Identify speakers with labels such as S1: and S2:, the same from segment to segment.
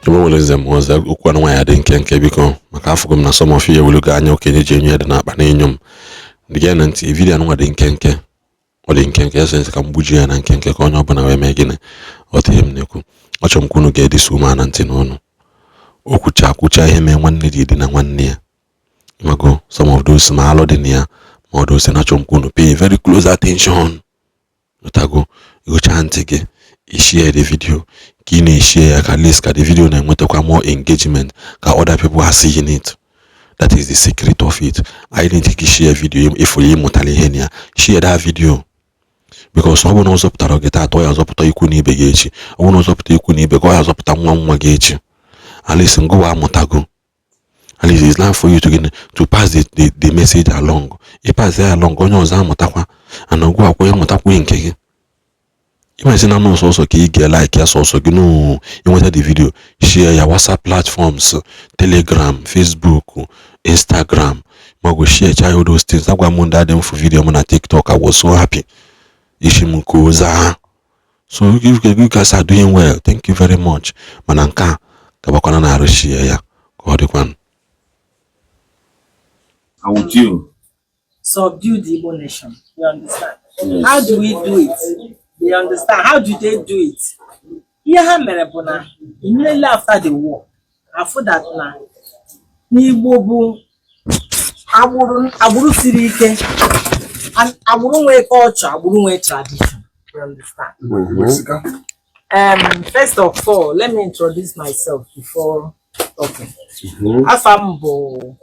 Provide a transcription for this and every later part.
S1: them was that one way I didn't can become Macafugum na some of you will look at your Kenya and up an again and video and what in Kenke or in Kenke since Cambodia and Kenke on up and away making or him Niku. Or some kuno get this woman and Tinono. Okucha him and one needed in a 1 year. Mago, some of those small in here, more those and Achom kuno pay very close attention. Otago, you chant again. Share the video. Kini share at least the video and what more engagement other people are seeing it. That is the secret of it. I didn't think share video if we mutali share that video. Because someone knows up tarogeta toys up to Ikuni Begechi, one was up to Ikuni Begoyas up to Mwagachi. At least go motago. At least it's not for you to pass the message along. It pass there along on your Zamotakwa and go away Motakwinke. Imagine I'm also get like yes also you know you wanted the video share your WhatsApp platforms Telegram Facebook Instagram mago share all those things that one them for video on TikTok. I was so happy Ishimukoza. So you guys are doing well. Thank you very much mananka kabakona na share ya God one.
S2: How would you
S3: subdue the Igbo nation? You understand? How do we do it? You understand? How do they do it? Here, Merabona, immediately after the war, after that, Nibobu, Aburu Sirike, and Aburu culture, Aburu tradition. You understand? First of all, let me introduce myself before talking. Afambo,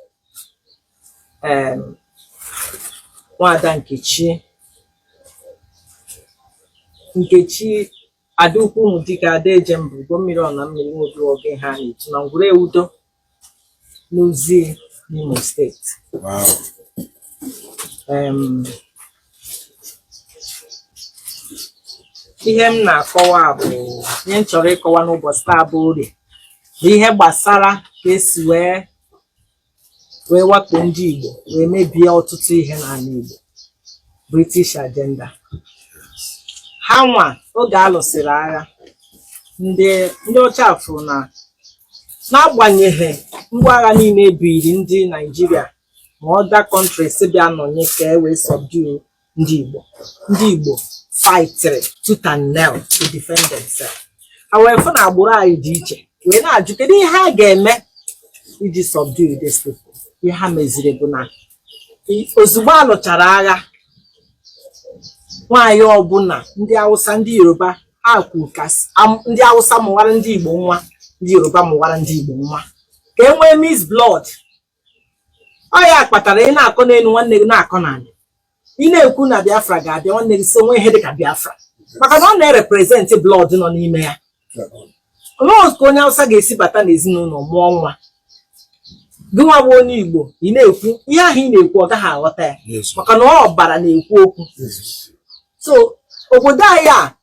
S3: Wadankichi. Nkechi adukwu mudika adejembu gomiro na mmiri odu oge ha ni na ngure udo n'ozi n'Imo State.
S2: Wow.
S3: Ihe m na-akọwa bụ ihe m chọrọ ịkọwa n'ụbọchị taa bụ Orie. Ihe gbasara ka esi wee wakpo ndị Igbo wee mebie ọtụtụ ihe n'ala Igbo. British agenda. Ha nwa oge alụsịrị agha ndị ọcha afọ na-agbanyeghị ngwa agha niile ebiri ndị Nigeria ma other countries bịa nọnye ka e wee subdue ndị Igbo. Ndị Igbo fighted tooth and nail to defend themselves. However, na agbụrụ anyị dị iche wee na-ajụ kedu ihe ha ga-eme iji subdue these people. Ihe ha meziri bụ na ozugbo alụchara agha nwanyị ọbụla ndị Hausa ndị Yoruba ha kwukasị ndị Hausa mụwara ndị Igbo nwa ndị Yoruba mụwara ndị Igbo nwa ka e nwee mixed blood. Ọ ya kpatara ị na-akọ n'elu nwanne gị na-akọ n'ala ị na-ekwu na Biafra ga-abịa nwanne gị so nwe ihe dịka Biafra maka na ọ na-represent blood nọ n'ime ya. Ọlọọ ka onye Hausa ga-esi bata n'ezinụlọ mụọ nwa gị nwa bụ onye Igbo ị na-ekwu ihe ahụ ị na-ekwu ọ gaghị aghọta ya maka na ọ ọbara na-ekwu okwu. So obodo anyị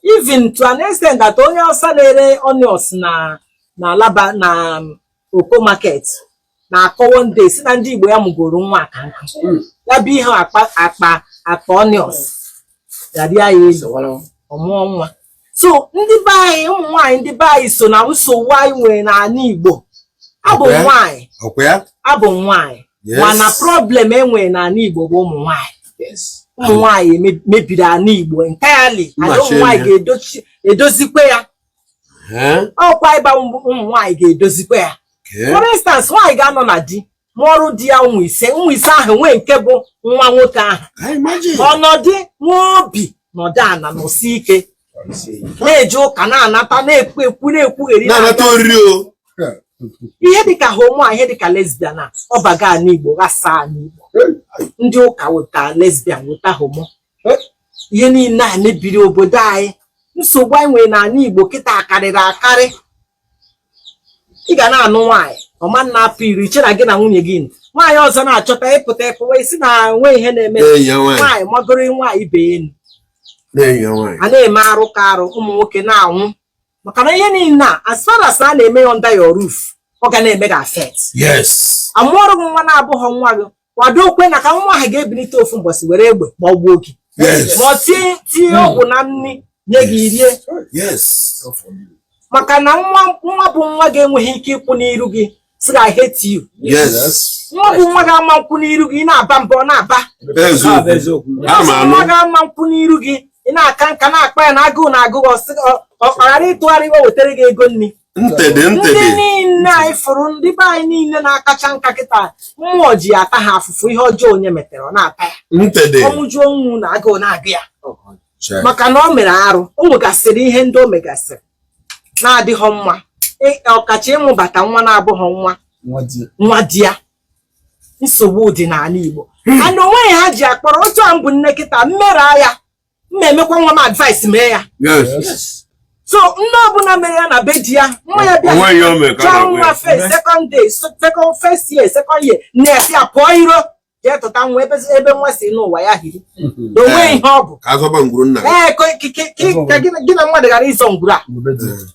S3: even to an extent that onye Hausa na-ere onions na Alaba na Oko market na-akọ one day si na ndị Igbo ya mụgoro nwa aka nkụ ya bụ ihe akpa onions ya dị anyị ọmụọ nwa. So ndị be anyị ụmụ nwaanyị ndị be anyị so na nsogbu anyị nwere n'ala Igbo. Abụ nwaanyị mana problem enwere n'ala Igbo bụ ụmụ nwaanyị. Ụmụ nwaanyị mebiri ala Igbo entirely. Ụmụ nwaanyị ga-edozikwa ya. Ọkwa ịba ụmụ nwaanyị ga-edozikwa ya. For instance, nwaanyị ga-anọ na di mụọrụ di ya ụmụ ise ahụ nwee nke bụ nwa nwoke ahụ. Ọnọdụ nwa obi nọdụ ana nọsi ike na-eje ụka na-anata na-ekwu na-ekwugheri ihe dịka homo ihe dịka lesbian na ọbaga ala Igbo ghasaa n'Igbo. Ndị ụka weta lesbian weta homo ihe niile a mebiri obodo anyị. Nsogbu anyị nwere n'ala Igbo kịta akarịrị akarị. Ị ga na-anụ nwaanyị ọma na-apụ iri iche na gị na nwunye gị nwaanyị ọzọ na-achọta ịpụta ịpụwa isi na nwe ihe na-eme nwaanyị magoro nwaanyị ibe enu a na-eme arụ ka arụ ụmụ nwoke na-anwụ maka na ihe niile as far as na na-eme under your roof ọ ga na-eme gị affect. Amụọrụ gị nwa na-abụghị nwa gị kwado okwe na ka nwa ahụ ga-ebilite ofu mbọsị were egbe ma ọ gbuo gị ma ọ tinye ọgwụ na nri nye gị rie maka na nwa bụ nwa ga-enweghị ike ịkwụ n'iru gị sị I hate you.
S2: Yes.
S3: Nwa bụ nwa ga-ama nkwụ n'iru gị ị na-aba mbọ na-aba. Nwa ga-ama nkwụ n'iru gị ị na-aka nka na-akpa ya na agụụ na-agụ ọ ghara ịtụgharị o wetere gị ego nri. Ndị niile anyị fụrụ ndị be anyị niile na-akacha nka kịta mmụọ ji ata ha afụfụ ihe ọjọọ onye metere ọ na-ata ya. Ọmụjuo onwu na agụụ na-agụ ya maka na o mere arụ o nwegasịrị ihe ndị o megasịrị na-adịghọ mma ọkacha ịmụbata nwa na-abụghọ nwa di ya. Nsogbu dị n'ala Igbo and onweghị ha ji akpọrọ otu a mbụ nne kịta mmera ya mma emekwa nwa m advice mee ya. So ndị ọbụla mere ya na be di ya nwa ya bịa chọọ nwa first year second year nne ya si ya pụọ iro jee tụta nwa ebe nwa si n'ụwa ya hiri onwe ihe ọ bụ ka gị na mmadụ ghara ịzọ ngwuru a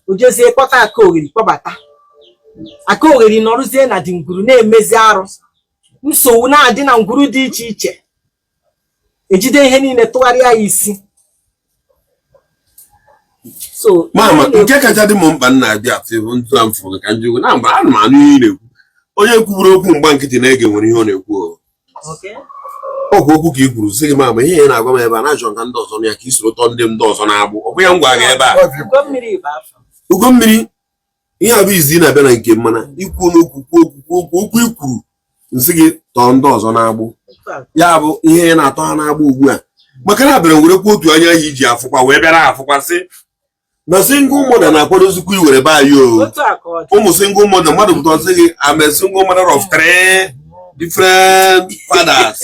S3: o jezie kpọta Akaogheri kpọbata Akaogheri nọrụzie na dị ngwuru na-emezi arụ nsogbu na-adị na ngwuru dị iche iche ejide ihe niile tụgharịa ya isi. So
S2: mama nke kacha dị m mkpa nna abịa afọ ntụ amfụ ka njikwa na mgbe ana m anụ ihe na-ekwu onye kwuburu okwu mgba nkịtị na-ege nwere ihe ọ na-ekwu ọkwa okwu ka i kwuru sị gị mama ihe na-agwa m ebe a na-achọ nka ndị ọzọ ya ka i soro tọ ndị m ndị ọzọ na-agbụ ọ bụ ya ngwa gị ebe a ugo mmiri ihe abụ izi na-abịa na nke mmana ikwu n'okwu okwu ikwuru nsị gị tọọ ndị ọzọ na-agbụ ya bụ ihe na-atọ ha na-agbụ ugbu a maka na abịara werekwa otu anya ya iji afụkwa wee bịara afụkwasị na single mother na-akwadozikwa iwere be anyị ụmụ single mother mmadụ pụtasị gị I'm a single mother of 3 different fathers.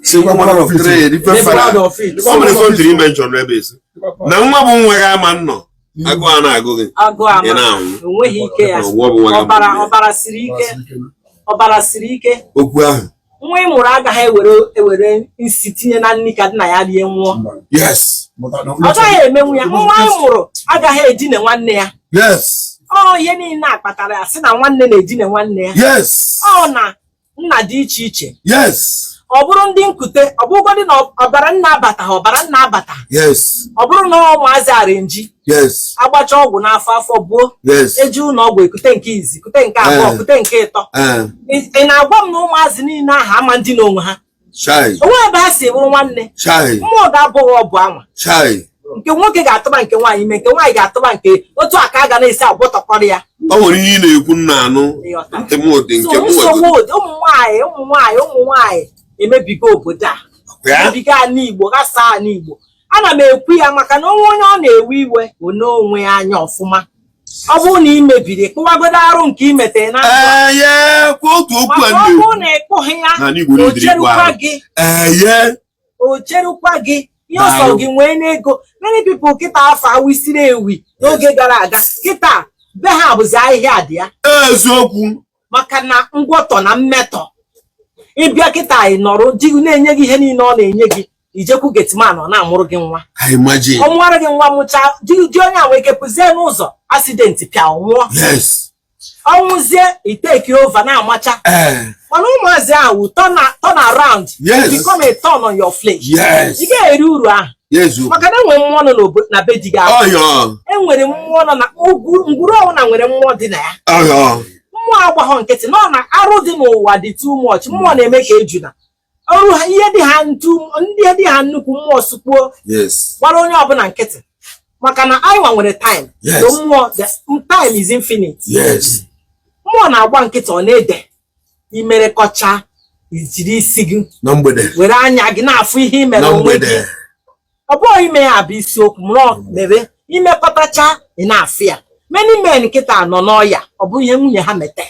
S2: Single mother of 3 different fathers. O mere country mention ebe isi na nwa bụ nwa ga ama nnọ agụ a na-agụ gị
S3: enweghị ike ya ọbara siri ike
S2: okwu ahụ
S3: nwa ị mụrụ agaghị ewere isi tinye na nri ka nna ya rie nwụọ.
S2: Yes.
S3: Ọ gaghị emenwu ya. Nwa ị mụrụ agaghị edine nwanne ya.
S2: Yes.
S3: Ihe niile akpatara ya sị na nwanne na-edine nwanne ya.
S2: Yes.
S3: Na nna dị iche iche.
S2: Yes.
S3: Ọ bụrụ ndị nkute ọ bụgodị na ọbara nna abata.
S2: Yes.
S3: Ọ bụrụ na ụmụazị arenji.
S2: Yes.
S3: Agbacha ọgwụ n'afọ buo.
S2: Yes.
S3: Eji ụlọ ọgwụ ekute nke izi kute nke abụọ kute nke ịtọ. Ị na-agwa m na ụmụazị niile ahụ ama ndị n'onwe ha. Onwe ebe ha si bụrụ nwanne. Mmụọ ga-abụghị ọbụ anwa. Nke nwoke ga-atụba nke nwaanyị ime nke nwaanyị ga-atụba nke otu aka a ga na-esi agbọtọkọrọ ya.
S2: Ọ nwere ihe na-ekwu nna anụ nke m dị
S3: ụmụ nwaanyị emebigo obodo a emebigo ala Igbo gasa ala Igbo. Ana m ekwu ya maka na onwe onye ọ na-ewe iwe bụ n'onwe anya ọfụma. Ọ bụrụ na ị mebiri kụwagodo arụ nke ị metere na
S2: ọ
S3: bụrụ na ịkpụghị ya o cherukwa gị ihe ọsọ gị nwee n'ego. Many people kịta afọ awisiri ewi n'oge gara aga kịta be ha bụzi ahịhịa dị ya
S2: eziokwu
S3: maka na ngwọtọ na mmetọ. Ịbịa kịta anyị nọrọ di na-enye gị ihe niile ọ na-enye gị ijekwu getman ọ na-amụrụ gị nwa ọ mụara gị nwa mụcha di onye a nwee ike pụzie n'ụzọ asidenti pịa nwụọ ọnwụzie iteki ova na-amacha mana ụmụazị ahụ turn around become a turn on your flesh. Ị ga-eri uru ahụ maka na enwere mmụọ nọ na be di gị ahụ enwere mmụọ nọ na ngwuru ọbụla nwere mmụọ dị na ya. Mmụọ agbaghọ nkịtị nọ na arụ dị n'ụwa dị too much. Mmụọ na-eme ka ejuna ọrụ ha ihe dị ha nnukwu mmụọ sukpuo gbara onye ọbụla nkịtị maka na anyị nwa nwere time. Mmụọ time is infinite. Mmụọ na-agba nkịtị ọ na-ede imerekọcha ijiri isi gị
S2: na mgbede
S3: were anya gị na-afụ ihe imere onwe gị. Ọ bụghị ime ya bụ isiokwu mụrụ mere imekọtacha ị na-afụ ya. Many men kịta nọ n'ọya ọ bụ ihe nwunye ha mete.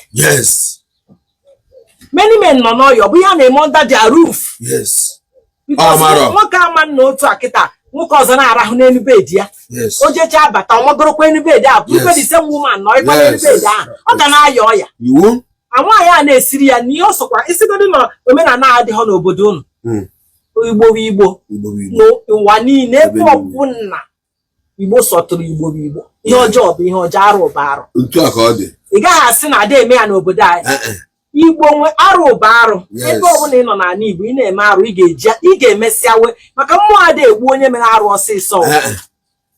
S3: Many men nọ n'ọya ọ bụ ya na-eme under their roof. Nwoke ama na otu a kịta nwoke ọzọ na-arahụ n'elu bedi ya o jecha abata ọ magorokwa enu bedi a bụrụkwa the same woman nọ ịkwa n'elu bedi ahụ ọ ga na-aya ọya. Nwaanyị a na-esiri ya n'ihe ọ sọkwa isigodị na omenala adịghọ n'obodo unu Igbo n'ụwa niile ebe ọbụla Igbo sọtụrụ Igbo ihe ọjọọ bụ ihe ọjọọ arụ bụ arụ. Ị gaghị asị na ada eme ya n'obodo anyị. Igbo nwe arụ bụ arụ ebe ọbụla ị nọ n'ala Igbo ị na-eme arụ ị ga-emesịa we maka mmụọ ada egbu onye mere arụ ọsịsọ.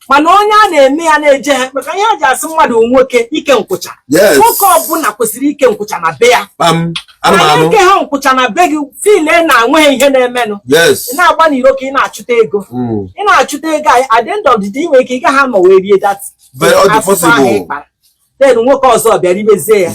S3: mana onye a na-eme ya na-eje ha maka ihe a ji asị mmadụ nwoke ike nkwụcha nwoke ọbụla kwesịrị ike nkwụcha na be ya mana ike ha nkwụcha na be gị file na-enweghị ihe na-emenụ ị na-agba n'iro ka ị na-achụta ego ị na-achụta ego at the end of the day inwe ike ị gaghị anọ wee rie that then nwoke ọzọ bịara imezie ya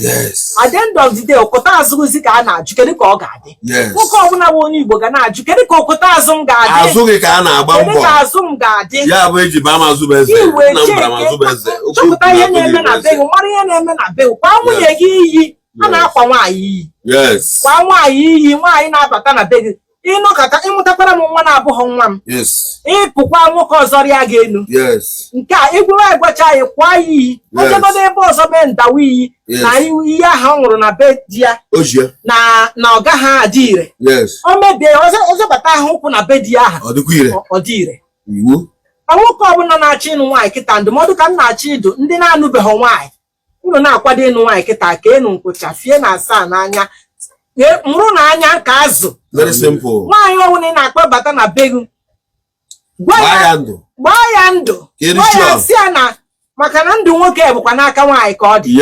S3: at the end of the day ọkụta azụzi ka a na-ajụ kedu ka ọ ga-adị nwoke ọbụla bụ onye Igbo ga na-ajụ kedu ka ọkụta azụ m ga-adị
S2: azụghị ka a na-agba mbọ
S3: kedu ka azụ m ga-adị
S2: ya bụ eji ba mazụ beze na mbara mazụ beze
S3: chọpụta ihe na-eme na be gị mara ihe na-eme na be gị kwa nwunye gị iyi a na-akwa nwaanyị iyi kwa nwaanyị iyi nwaanyị na-abata na be gị ịnọkọta ịmụtakwara m nwa na-abụghị nwa m ịpụkwa nwoke ọzọ rịa gị elu nke a igwere egwecha anyị kwa ya iyi ojegodo ebe ọzọ mee ndawa iyi na iyi ahụ ọ ṅụrụ na be di ya na ọ gaghị adị ire o mebie ọzọ bata ahụ ụkwụ na be di ya ahụ ọ dị ire nwoke ọbụla na-achọ ịnụ nwaanyị kịta ndụmọdụ ka m na-achọ ịdụ ndị na-anụbeghị nwaanyị unu na-akwado ịnụ nwaanyị kịta ka enu nkwụcha fie na asaa n'anya mụrụ n'anya ka azụ nwaanyị ọbụla ị na-akpọbata na be gị gbaa ya ndụ gwa ya si ya na maka na ndụ nwoke bụkwa n'aka nwaanyị ka ọ dị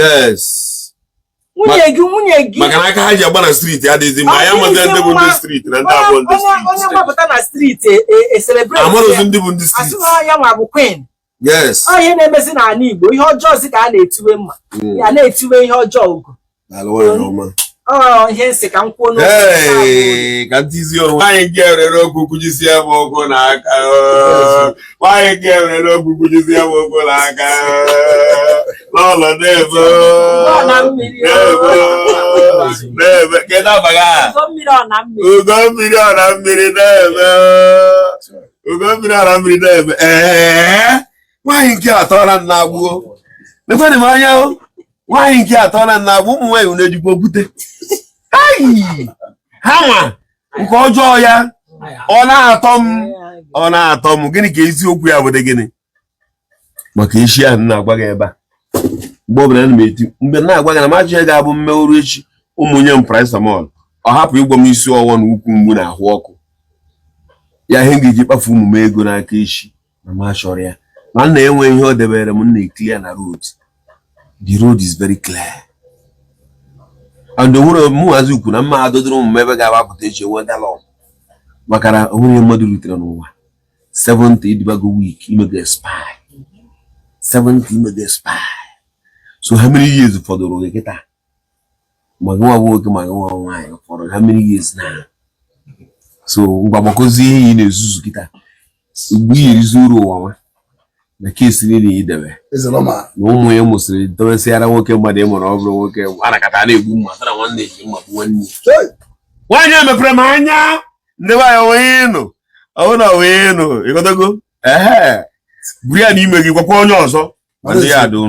S3: nwunye gị
S2: maka na aka ha ji agba na streeti adịghịzi mma ya amaghị ndị bụ ndị streeti na ndị abụọ ndị streeti
S3: onye gbapụta na streeti eselebreti
S2: amarozi ndị bụ ndị streeti
S3: asị ya nwa bụ queen ọ ihe na-emezi n'ala Igbo ihe ọjọọ si ka a na-etiwe mma ya na-etiwe ihe ọjọọ ugo ihe nsị ka m kwuo
S2: ka ntizi onwe nwaanyị nke erere okwu kwujisie m ụkwụ n'aka nwaanyị nke erere okwu kwujisie m ụkwụ n'aka n'ụlọ n'ebe kedu abaga ugo mmiri ọ na mmiri na-eme ugo mmiri ọ na mmiri na-eme nwaanyị nke atọla nna agbuo mekwanị m anya nwaanyị nke atọla nna agbuo ụmụ nwaanyị na-ejikwa okwute ha nwa nke ọjọọ ya ọ na-atọ m gịnị ka eziokwu ya bụ dị gịnị maka echi ahụ na-agwa gị ebe a mgbe ọbụla ana m eti mgbe na-agwa gị na machi ga-abụ mmewụrụ echi ụmụnye m paracetamol ọ hapụ ịgwọ m isi ọwụwa na ukwu mgbu na ahụ ọkụ ya ihe m ga-eji kpafu ụmụ m ego n'aka echi na ma chọrọ ya ma nna enwe ihe ọ debere m nna clear na road the road is very clear and onwere mụhazi ukwu na mma adodoro ụmụ ebe ga-agbapụta echi enwe galọn maka na onwere mmadụ rutere n'ụwa 70 ịdịbago week imega expire 70 imega expire so how many years fọdụrụ gị kịta ma gị nwa nwoke ma gị nwa nwaanyị fọrọ how many years na so mgbagbakozi ihe ị na-ezuzu kịta ugbu iri zuru ụwa nwa na kesi niile idebe na ụmụ ya mụsịrị dowesịara nwoke mmadụ ịmụrụ ọ bụrụ nwoke a na-akata na-egbu mma tara nwanne eji mma bụ nwanne nwaanyị a mepere m anya ndị nwaanyị onwe ịnụ ọbụ na onwe ịnụ ịgotago buru ya n'ime gị gwakwa onye ọzọ ma ndị ya adụ